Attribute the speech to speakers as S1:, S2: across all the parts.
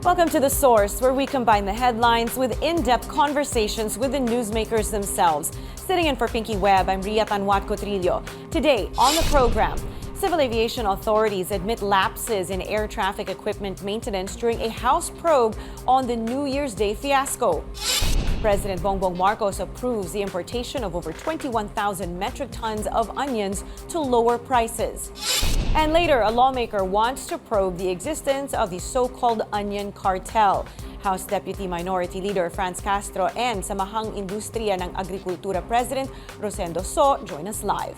S1: Welcome to The Source, where we combine the headlines with in-depth conversations with the newsmakers themselves. Sitting in for Pinky Webb, I'm Ria Tanwat Cotrillo. Today on the program, civil aviation authorities admit lapses in air traffic equipment maintenance during a House probe on the New Year's Day fiasco. President Bongbong Marcos approves the importation of over 21,000 metric tons of onions to lower prices. And later, a lawmaker wants to probe the existence of the so-called onion cartel. House Deputy Minority Leader Castro and Samahang Industriya ng Agrikultura President Rosendo join us live.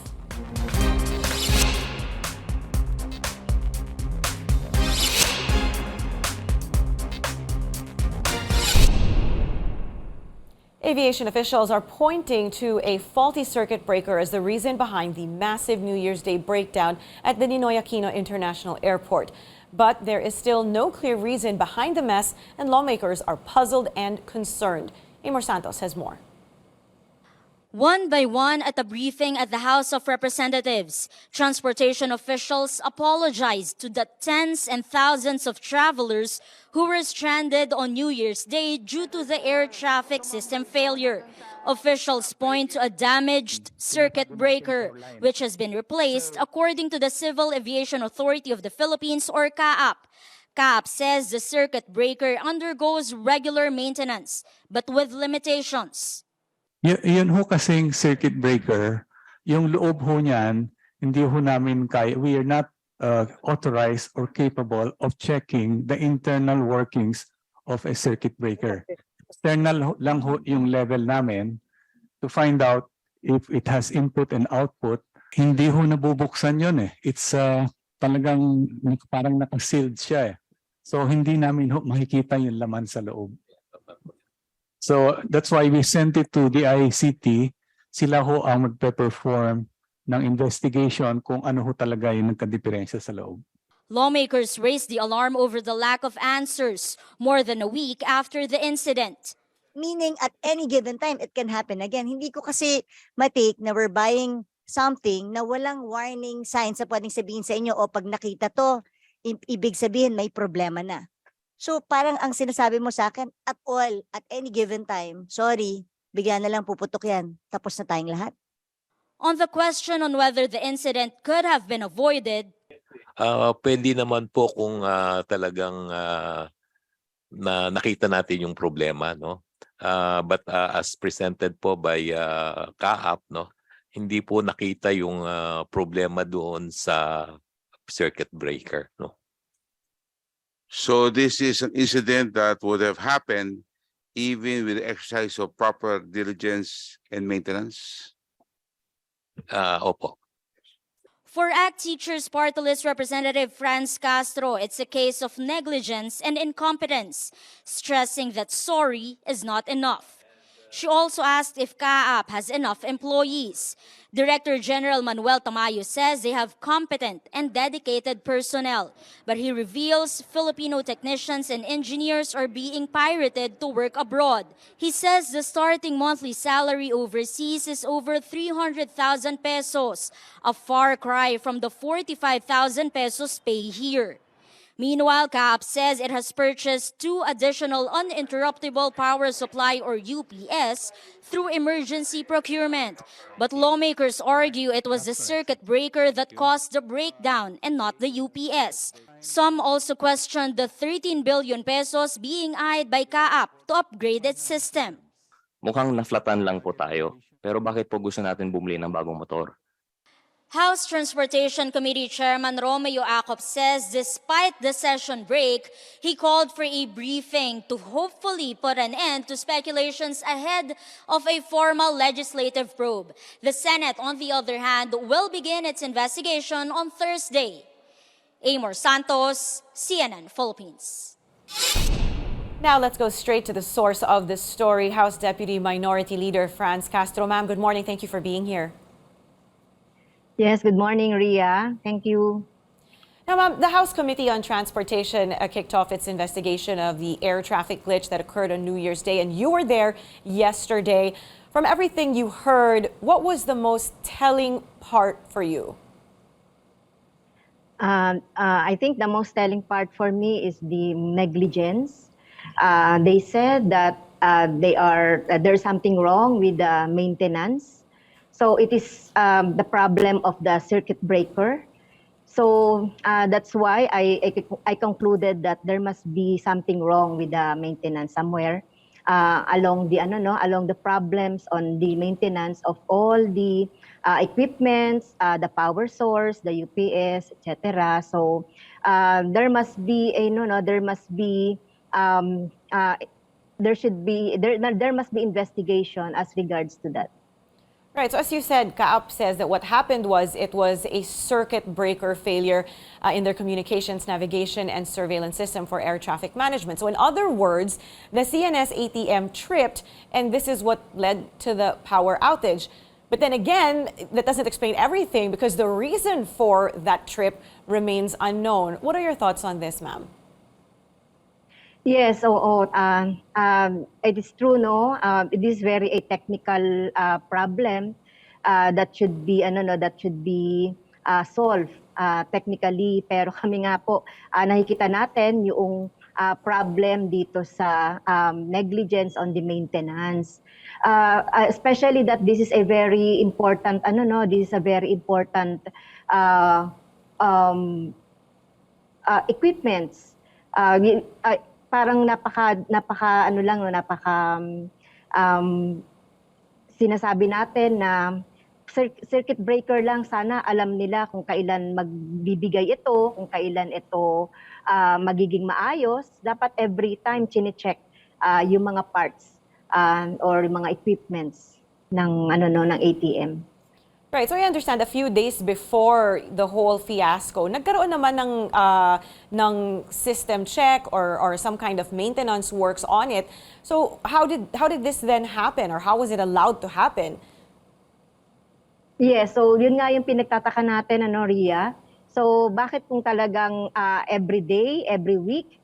S1: Aviation officials are pointing to a faulty circuit breaker as the reason behind the massive New Year's Day breakdown at the Ninoy Aquino International Airport. But there is still no clear reason behind the mess, and lawmakers are puzzled and concerned. Amor Santos has more.
S2: One by one at a briefing at the House of Representatives, transportation officials apologized to the tens and thousands of travelers who were stranded on New Year's Day due to the air traffic system failure. Officials point to a damaged circuit breaker, which has been replaced according to the Civil Aviation Authority of the Philippines, or CAAP. CAAP says the circuit breaker undergoes regular maintenance, but with limitations.
S3: Yun ho kasing circuit breaker, yung loob ho niyan, hindi ho namin kaya. We are not authorized or capable of checking the internal workings of a circuit breaker. External lang ho yung level namin to find out if it has input and output. Hindi ho nabubuksan yun eh. It's talagang parang nakasealed siya eh. So hindi namin ho makikita yung laman sa loob. So that's why we sent it to the ICT. Sila ho ang magpe-perform ng investigation kung ano ho talaga yung nagka-diferensya sa loob.
S2: Lawmakers raised the alarm over the lack of answers more than a week after the incident.
S4: Meaning at any given time, it can happen again. Hindi ko kasi matake na we're buying something na walang warning signs na pwedeng sabihin sa inyo, o pag nakita to, ibig sabihin may problema na. So parang ang sinasabi mo sa akin, at all, at any given time, sorry, bigyan na lang puputok yan. Tapos na tayong lahat.
S2: On the question on whether the incident could have been avoided,
S5: pwede naman po kung talagang na nakita natin yung problema, no? But as presented po by CAAP, no, hindi po nakita yung problema doon sa circuit breaker, no.
S6: So this is an incident that would have happened even with the exercise of proper diligence and maintenance?
S5: Opo.
S2: for ACT Teachers Party List Representative Castro, it's a case of negligence and incompetence, stressing that sorry is not enough. She also asked if CAAP has enough employees. Director General Manuel Tamayo says they have competent and dedicated personnel, but he reveals Filipino technicians and engineers are being pirated to work abroad. He says the starting monthly salary overseas is over 300,000 pesos, a far cry from the 45,000 pesos paid here. Meanwhile, CAAP says it has purchased 2 additional uninterruptible power supply or UPS through emergency procurement. But lawmakers argue it was the circuit breaker that caused the breakdown and not the UPS. Some also questioned the 13 billion pesos being eyed by CAAP to upgrade its system.
S7: Mukhang naflatan lang po tayo, pero bakit po gusto natin bumili ng bagong motor?
S2: House Transportation Committee Chairman Romeo Acop says despite the session break, he called for a briefing to hopefully put an end to speculations ahead of a formal legislative probe. The Senate, on the other hand, will begin its investigation on Thursday. Amor Santos, CNN Philippines.
S1: Now let's go straight to the source of this story. House Deputy Minority Leader Castro. Ma'am, good morning. Thank you for being here.
S8: Yes, good morning, Ria. Thank you.
S1: Now, ma'am, the House Committee on Transportation kicked off its investigation of the air traffic glitch that occurred on New Year's Day, and you were there yesterday. From everything you heard, what was the most telling part for you?
S8: I think the most telling part for me is the negligence. They said that there's something wrong with the maintenance. So it is the problem of the circuit breaker. So that's why I concluded that there must be something wrong with the maintenance somewhere along the along the problems on the maintenance of all the equipments, the power source, the UPS, etc. So there must be a there must be um, uh, there must be investigation as regards to that.
S1: Right. So as you said, Kaap says that what happened was it was a circuit breaker failure in their communications, navigation, and surveillance system for air traffic management. So in other words, the CNS ATM tripped, and this is what led to the power outage. But then again, that doesn't explain everything because the reason for that trip remains unknown. What are your thoughts on this, ma'am?
S8: Yes, it is true, no? It is very a technical problem that should be, that should be solved technically. Pero kami nga po, nakikita natin yung problem dito sa negligence on the maintenance. Especially that this is a very important, this is a very important equipments. Parang napaka ano lang, no, napaka sinasabi natin na circuit breaker lang, sana alam nila kung kailan magbibigay ito, kung kailan ito magiging maayos. Dapat every time chine-check yung mga parts or yung mga equipments ng ng ATM.
S1: Right. So I understand a few days before the whole fiasco, nagkaroon naman ng system check or some kind of maintenance works on it. So how did this then happen, or how was it allowed to happen?
S8: Yes, so yun nga yung pinagtataka natin, Ria. So bakit kung talagang every day, every week,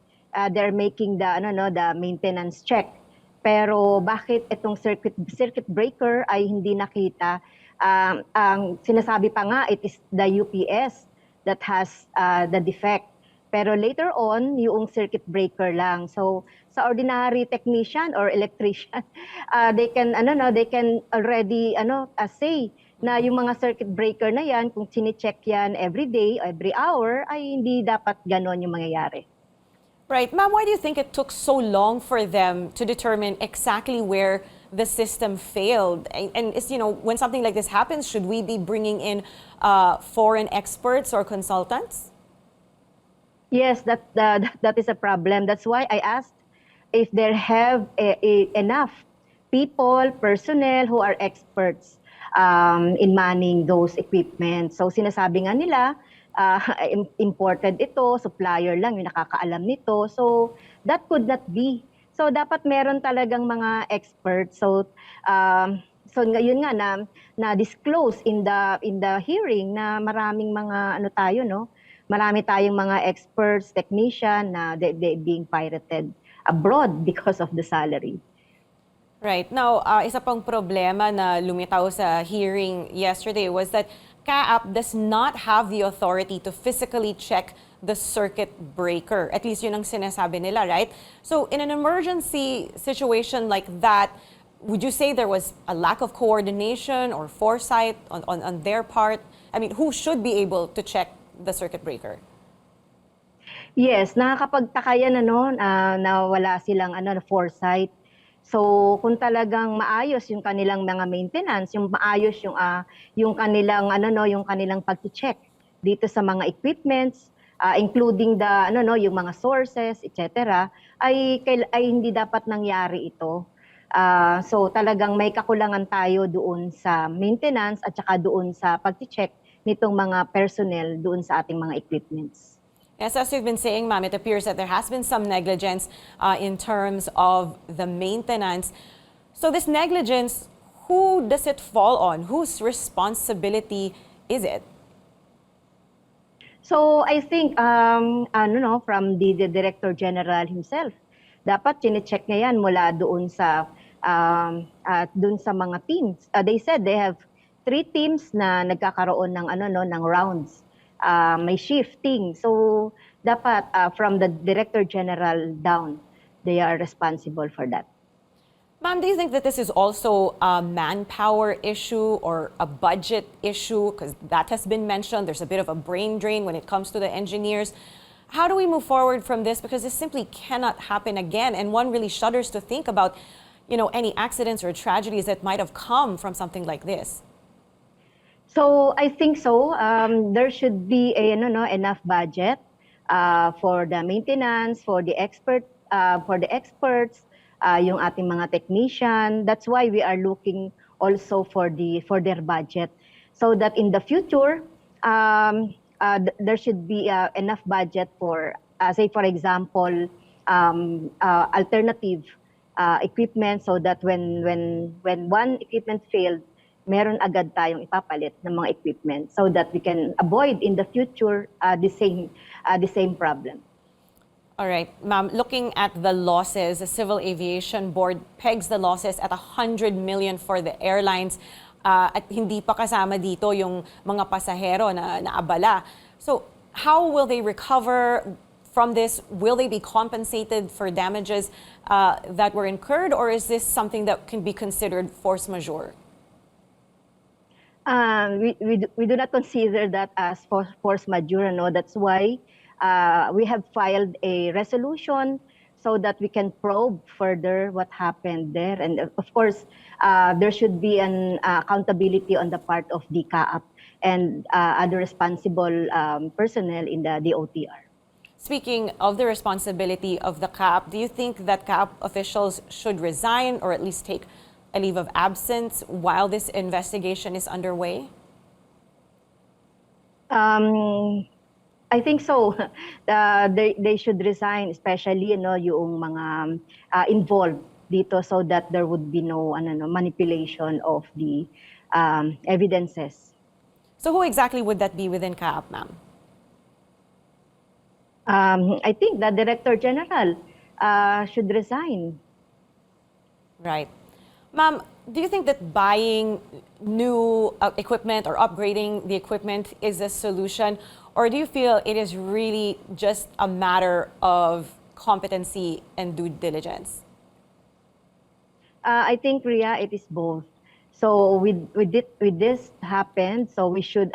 S8: they're making the the maintenance check. Pero bakit itong circuit breaker ay hindi nakita? Ang sinasabi pa nga, it is the UPS that has the defect. Pero later on, yung circuit breaker lang. So sa ordinary technician or electrician, they can already say na yung mga circuit breaker na yan, kung sine-check yan every day, every hour, ay hindi dapat ganon yung mangyayari.
S1: Right. Ma'am, why do you think it took so long for them to determine exactly where the system failed? And is, when something like this happens, should we be bringing in foreign experts or consultants?
S8: Yes, that is a problem. That's why I asked if there have enough people, personnel who are experts in manning those equipment. So sinasabi nga nila, imported ito, supplier lang yung nakakaalam nito. So that could not be. So dapat meron talagang mga experts. So ngayon nga na disclose in the hearing na maraming mga marami tayong mga experts, technician na they being pirated abroad because of the salary.
S1: Right. Now, isa pang problema na lumitaw sa hearing yesterday was that CAAP does not have the authority to physically check the circuit breaker. At least yun ang sinasabi nila, right? So in an emergency situation like that, would you say there was a lack of coordination or foresight on their part? I mean, who should be able to check the circuit breaker?
S8: Yes, nakakapagtaka yan na wala silang foresight. So kung talagang maayos yung kanilang mga maintenance, yung maayos yung kanilang yung kanilang pag-check dito sa mga equipments, including yung mga sources, etc., ay hindi dapat nangyari ito. So talagang may kakulangan tayo doon sa maintenance at saka doon sa pag-check nitong mga personnel doon sa ating mga equipments.
S1: Yes, as you've been saying, ma'am, it appears that there has been some negligence in terms of the maintenance. So this negligence, who does it fall on? Whose responsibility is it?
S8: So I think from the Director General himself, dapat chine-check niya yan mula doon sa mga teams. They said they have 3 teams na nagkakaroon ng ng rounds may shifting. So dapat from the Director General down, they are responsible for that.
S1: Ma'am, do you think that this is also a manpower issue or a budget issue? Because that has been mentioned. There's a bit of a brain drain when it comes to the engineers. How do we move forward from this? Because this simply cannot happen again. And one really shudders to think about, any accidents or tragedies that might have come from something like this.
S8: So I think so. There should be enough budget for the maintenance, for the experts, yung ating mga technician. That's why we are looking also for their budget, so that in the future, there should be enough budget for, say for example, alternative equipment, so that when one equipment failed, meron agad tayong ipapalit ng mga equipment, so that we can avoid in the future the same problem.
S1: All right, ma'am, looking at the losses, the Civil Aviation Board pegs the losses at 100 million for the airlines, at hindi pa kasama dito yung mga pasahero na naabala. So how will they recover from this? Will they be compensated for damages that were incurred, or is this something that can be considered force majeure?
S8: We do not consider that as force majeure. No, that's why we have filed a resolution, so that we can probe further what happened there. And of course, there should be an accountability on the part of the CAAP and other responsible personnel in the DOTR.
S1: Speaking of the responsibility of the CAAP, do you think that CAAP officials should resign or at least take a leave of absence while this investigation is underway?
S8: I think so. They should resign, especially yung mga involved dito, so that there would be no manipulation of the evidences.
S1: So who exactly would that be within CAAP, ma'am?
S8: I think the Director General should resign.
S1: Right. Ma'am, do you think that buying new equipment or upgrading the equipment is a solution? Or do you feel it is really just a matter of competency and due diligence?
S8: I think, Ria, it is both. So with this happened, so we should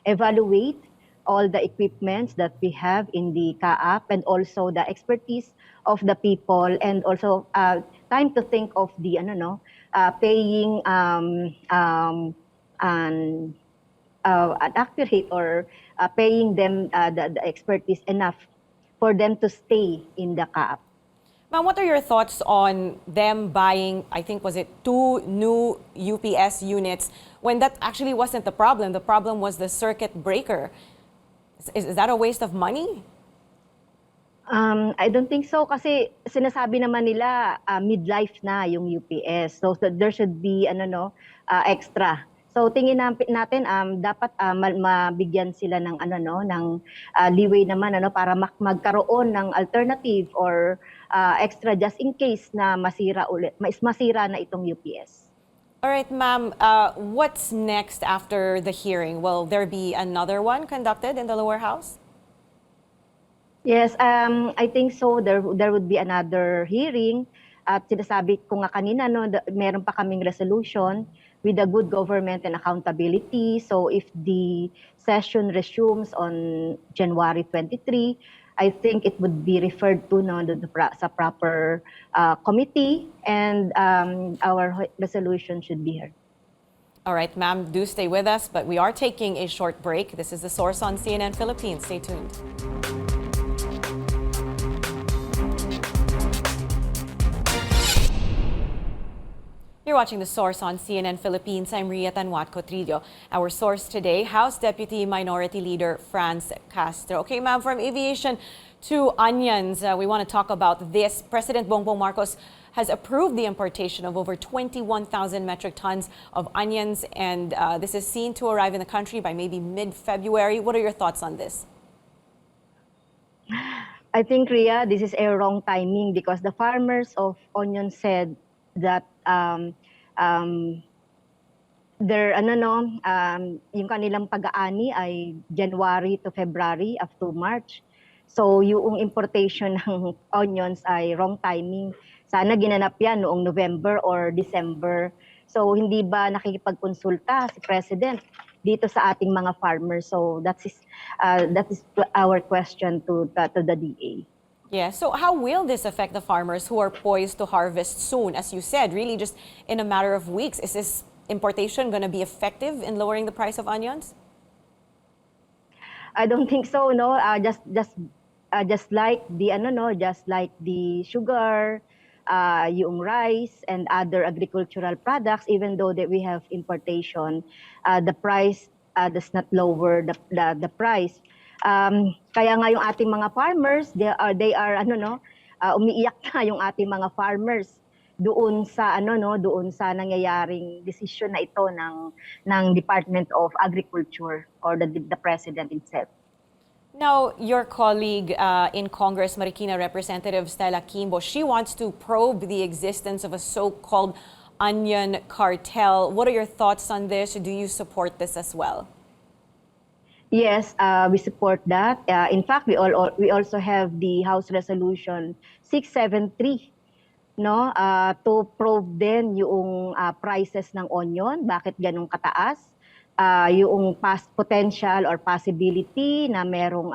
S8: evaluate all the equipments that we have in the CAAP, and also the expertise of the people, and also time to think of the paying an accurate, or paying them the expertise enough for them to stay in the CAAP.
S1: Ma'am, what are your thoughts on them buying, I think, was it 2 new UPS units, when that actually wasn't the problem? The problem was the circuit breaker. Is that a waste of money?
S8: I don't think so, kasi sinasabi naman nila midlife na yung UPS. So there should be extra. So tingin natin dapat mabigyan sila ng ng leeway naman para magkaroon ng alternative or extra, just in case na masira na itong UPS.
S1: All right, ma'am, what's next after the hearing? Will there be another one conducted in the lower house?
S8: Yes, I think so. There would be another hearing. At sinasabi ko nga kanina, meron pa kaming resolution with the good government and accountability. So if the session resumes on January 23, I think it would be referred to sa proper committee, and our resolution should be heard.
S1: All right, ma'am, do stay with us, but we are taking a short break. This is The Source on CNN Philippines. Stay tuned. You're watching The Source on CNN Philippines. I'm Ria Tanwat-Cotrillo. Our source today, House Deputy Minority Leader Franz Castro. Okay, ma'am, from aviation to onions, we want to talk about this. President Bongbong Marcos has approved the importation of over 21,000 metric tons of onions, and this is seen to arrive in the country by maybe mid-February. What are your thoughts on this?
S8: I think, Ria, this is a wrong timing, because the farmers of onion said that yung kanilang pag-aani ay January to February up to March. So yung importation ng onions ay wrong timing. Sana ginanap yan noong November or December. So hindi ba nakikipagkonsulta si President dito sa ating mga farmers? So that is our question to the DA.
S1: Yeah, so how will this affect the farmers who are poised to harvest soon? As you said, really just in a matter of weeks. Is this importation going to be effective in lowering the price of onions?
S8: I don't think so, no. Just like the sugar, yung rice and other agricultural products, even though that we have importation, the price does not lower the price. Kaya nga yung ating mga farmers, they are umiiyak na yung ating mga farmers doon sa nangyayaring desisyon na ito ng Department of Agriculture or the President himself.
S1: Now, your colleague in Congress, Marikina Representative Stella Kimbo, she wants to probe the existence of a so-called onion cartel. What are your thoughts on this? Do you support this as well?
S8: Yes, we support that. In fact, we also have the House Resolution 673, no, to probe din yung prices ng onion, bakit ganun kataas, yung past potential or possibility na merong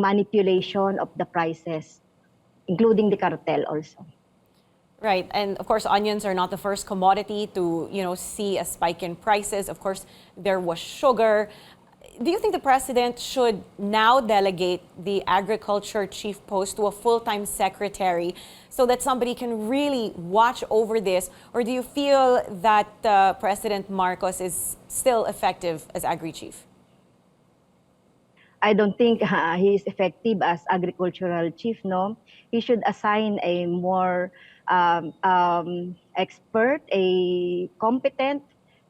S8: manipulation of the prices, including the cartel also.
S1: Right, and of course, onions are not the first commodity to see a spike in prices. Of course, there was sugar. Do you think the president should now delegate the agriculture chief post to a full-time secretary so that somebody can really watch over this? Or do you feel that President Marcos is still effective as agri-chief?
S8: I don't think he is effective as agricultural chief, no. He should assign a more expert, a competent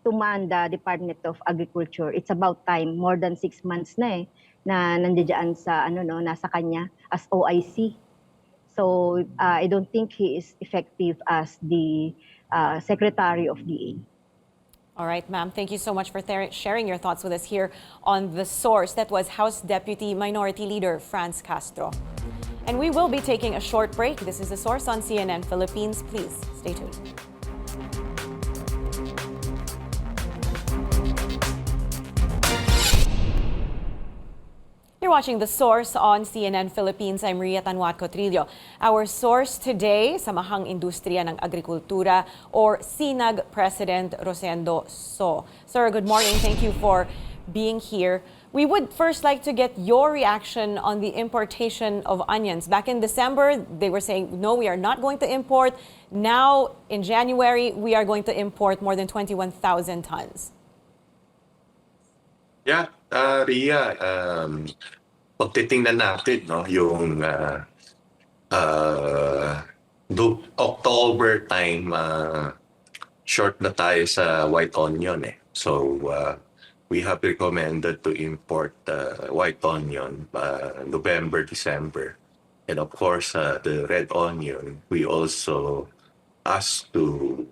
S8: to man the Department of Agriculture. It's about time, more than 6 months na na nandiyan sa nasa kanya as OIC. So I don't think he is effective as the Secretary of DA.
S1: All right, ma'am. Thank you so much for sharing your thoughts with us here on The Source. That was House Deputy Minority Leader Franz Castro. And we will be taking a short break. This is The Source on CNN Philippines. Please stay tuned. You're watching The Source on CNN Philippines. I'm Ria Tanwat Cotrillo. Our source today, Samahang Industriya ng Agrikultura or SINAG President Rosendo So. Sir, good morning. Thank you for being here. We would first like to get your reaction on the importation of onions. Back in December, they were saying, no, we are not going to import. Now, in January, we are going to import more than 21,000 tons.
S9: Yeah, Ria, pag titingnan natin, no, yung October time, short na tayo sa white onion eh. So we have recommended to import white onion November, December. And of course, the red onion, we also asked to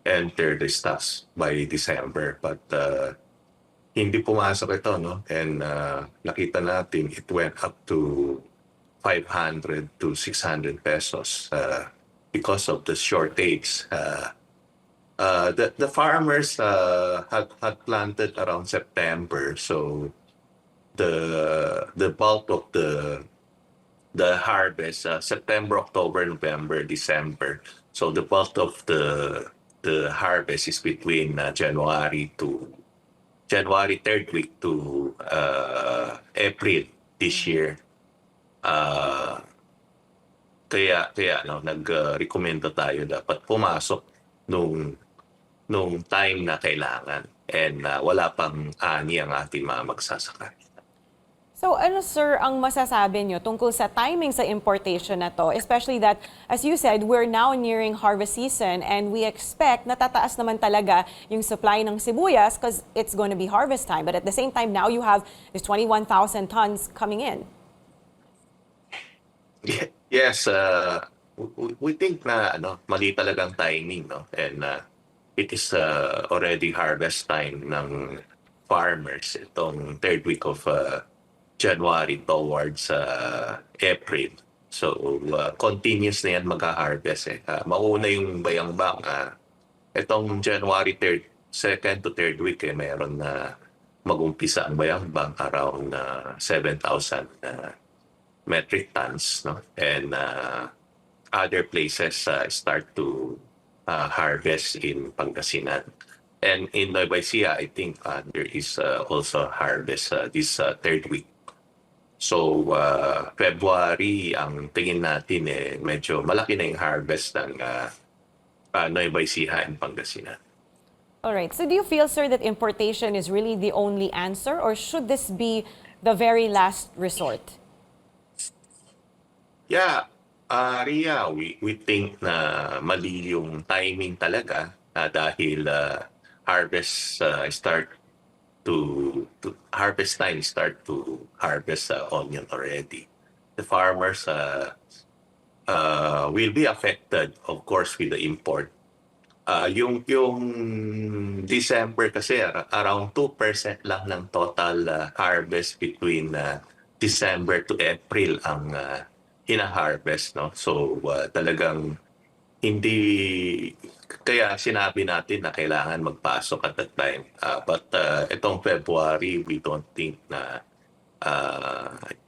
S9: enter the stocks by December. But hindi pumasok ito, no? And nakita natin it went up to 500 to 600 pesos because of the shortage. The farmers had planted around September, so the bulk of the harvest September, October, November, December. So the bulk of the harvest is between January 3rd week to April this year. Kaya nag-recommenda tayo dapat pumasok nung time na kailangan and wala pang ani ang ating mga magsasaka.
S1: So ano sir ang masasabi nyo tungkol sa timing sa importation na to? Especially that, as you said, we're now nearing harvest season and we expect na tataas naman talaga yung supply ng sibuyas because it's going to be harvest time. But at the same time, now you have this 21,000 tons coming in.
S9: Yes, we think na mali talagang timing, no? And it is already harvest time ng farmers itong third week of January towards April. So, continuous na yan mag-harvest eh. Mauna yung bayang-bang. Itong January 3rd, second to third week eh, mayroon na mag-umpisa ang bayang-bang around 7,000 metric tons. No? And other places start to harvest in Pangasinan. And in Nueva Ecija, I think there is also harvest this third week. So, February, ang tingin natin medyo malaki na yung harvest ng Nueva Ecija and Pangasinan.
S1: All right. So do you feel, sir, that importation is really the only answer, or should this be the very last resort?
S9: Yeah, Ria, we think na mali yung timing talaga dahil harvest harvest time start to harvest onion already. The farmers will be affected, of course, with the import. Yung December kasi around 2% lang ng total harvest between December to April ang hina-harvest, no? So talagang hindi kaya sinabi natin na kailangan magpasok at that time. But itong February, we don't think na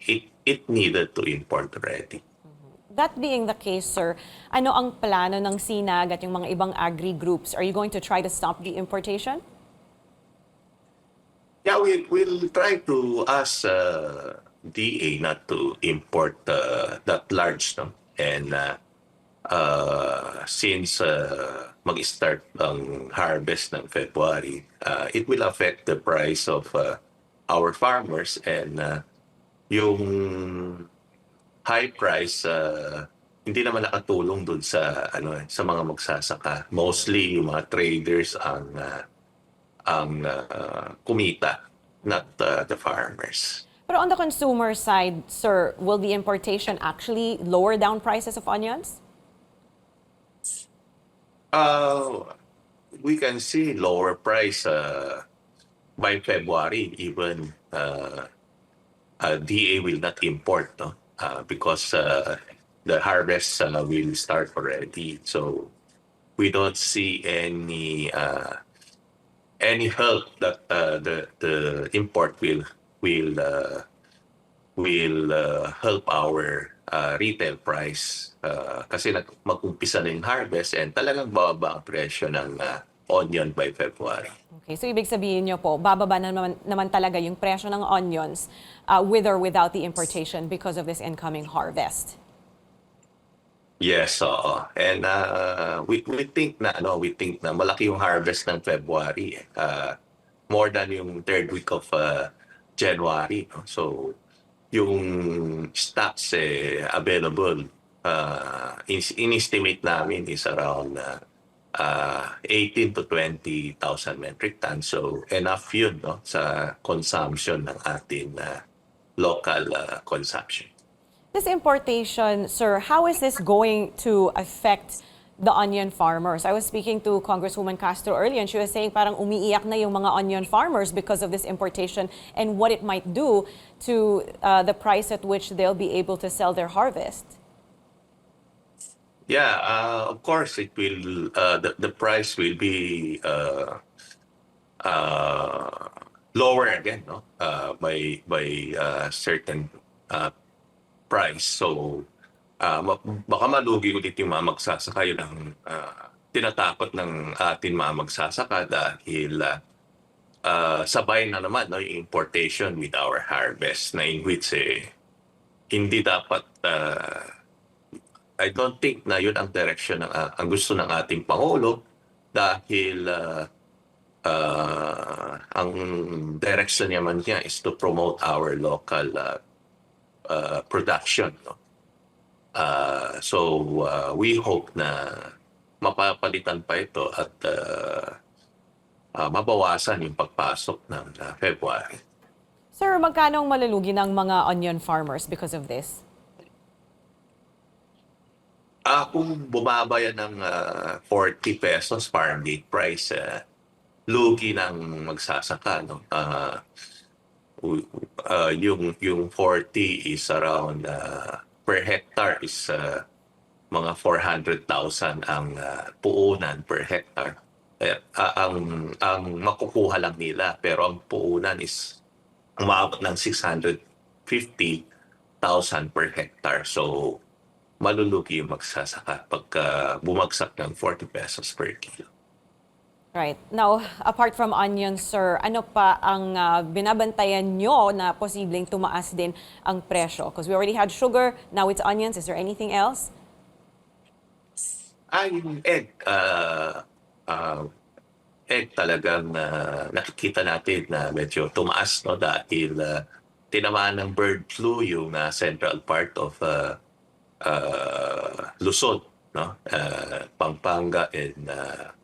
S9: it needed to import already.
S1: That being the case, sir, ano ang plano ng SINAG at yung mga ibang agri-groups? Are you going to try to stop the importation?
S9: Yeah, we'll try to ask DA not to import that large, no? And since mag-start ang harvest ng February, it will affect the price of our farmers, and yung high price hindi naman nakatulong dun sa sa mga magsasaka. Mostly yung mga traders ang kumita, not the farmers.
S1: Pero on the consumer side, sir, will the importation actually lower down prices of onions?
S9: We can see lower price by February. Even DA will not import, no? Because the harvest will start already. So we don't see any help that the import will help our retail price kasi mag-umpisa na yung harvest and talagang bababa ang presyo ng onion by February.
S1: Okay, so ibig sabihin nyo po, bababa naman talaga yung presyo ng onions with or without the importation because of this incoming harvest.
S9: Yes, oo. And we think na malaki yung harvest ng February, more than yung third week of January, no? So yung stocks available in-estimate namin is around 18 to 20,000 metric tons. So enough yun, no, sa consumption ng ating local consumption.
S1: This importation, sir, how is this going to affect the onion farmers? I was speaking to Congresswoman Castro earlier, and she was saying parang umiiyak na yung mga onion farmers because of this importation and what it might do to the price at which they'll be able to sell their harvest.
S9: Yeah, of course it will. The price will be lower again, no? By certain price. So baka malugi ulit yung mga magsasaka. Yun ang tinatakot ng ating mga magsasaka dahil sabay na naman, no, yung importation with our harvest, na in which hindi dapat I don't think na yun ang direction ng ang gusto ng ating Pangulo, dahil ang direction naman niya is to promote our local production, no? So we hope na mapapalitan pa ito at mabawasan yung pagpasok ng February.
S1: Sir, magkano ang malulugi ng mga onion farmers because of this?
S9: Kung bumaba yan ng 40 pesos farm gate price, lugi ng magsasaka, no? Yung 40 is around per hectare is mga 400,000 ang puunan per hectare. Ang makukuha lang nila, pero ang puunan is umabot ng 650,000 per hectare. So malulugi yung magsasaka pagka bumagsak ng 40 pesos per kilo.
S1: Right. Now, apart from onions, sir, ano pa ang binabantayan nyo na posibleng tumaas din ang presyo? Because we already had sugar, now it's onions. Is there anything else?
S9: Yung egg, egg talagang nakikita natin na medyo tumaas, no, dahil tinamaan ng bird flu yung central part of Luzon, no, Pampanga and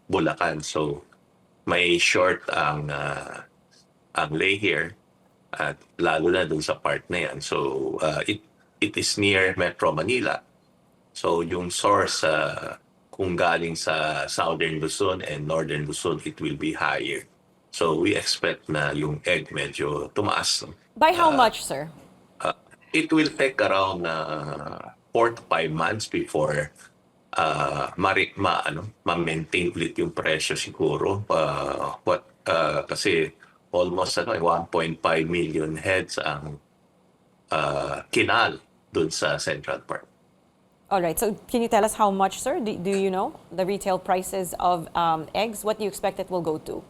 S9: Bulacan. So may short ang lay here at lalo na dun sa part na yan. So it is near Metro Manila. So yung source kung galing sa Southern Luzon and Northern Luzon, it will be higher. So we expect na yung egg medyo tumaas.
S1: By how much, sir?
S9: It will take around 4 to 5 months before ma-maintain ulit yung presyo siguro. Kasi almost 1.5 million heads ang kinal dun sa Central Park.
S1: All right. So can you tell us how much, sir? Do you know the retail prices of eggs? What do you expect it will go to?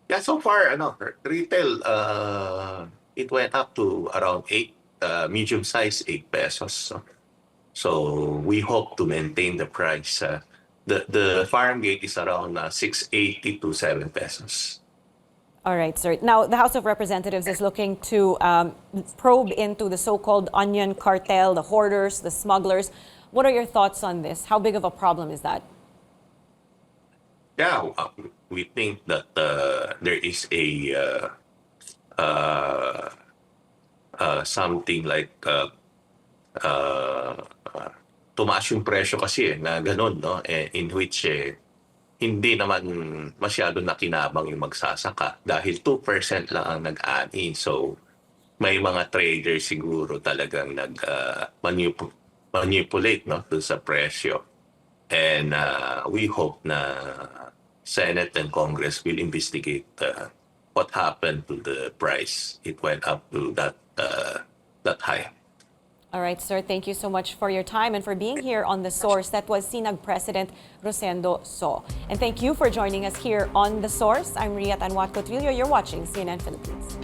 S9: Yeah, so far, retail, it went up to around 8, medium size 8 pesos. So we hope to maintain the price. The farm gate is around 6.80 to 7 pesos.
S1: All right, sir. Now, the House of Representatives is looking to probe into the so-called onion cartel, the hoarders, the smugglers. What are your thoughts on this? How big of a problem is that?
S9: Yeah, we think that there is a something like tumaas yung presyo kasi na ganun, no? In which hindi naman masyado nakinabang yung magsasaka dahil 2% lang ang nag-ani. So may mga traders siguro talagang manipulate, no, dun sa presyo. And we hope na Senate and Congress will investigate what happened to the price. It went up to that high.
S1: All right, sir. Thank you so much for your time and for being here on The Source. That was Sinag President Rosendo So. And thank you for joining us here on The Source. I'm Rhea Tanwat Cotrillo. You're watching CNN Philippines.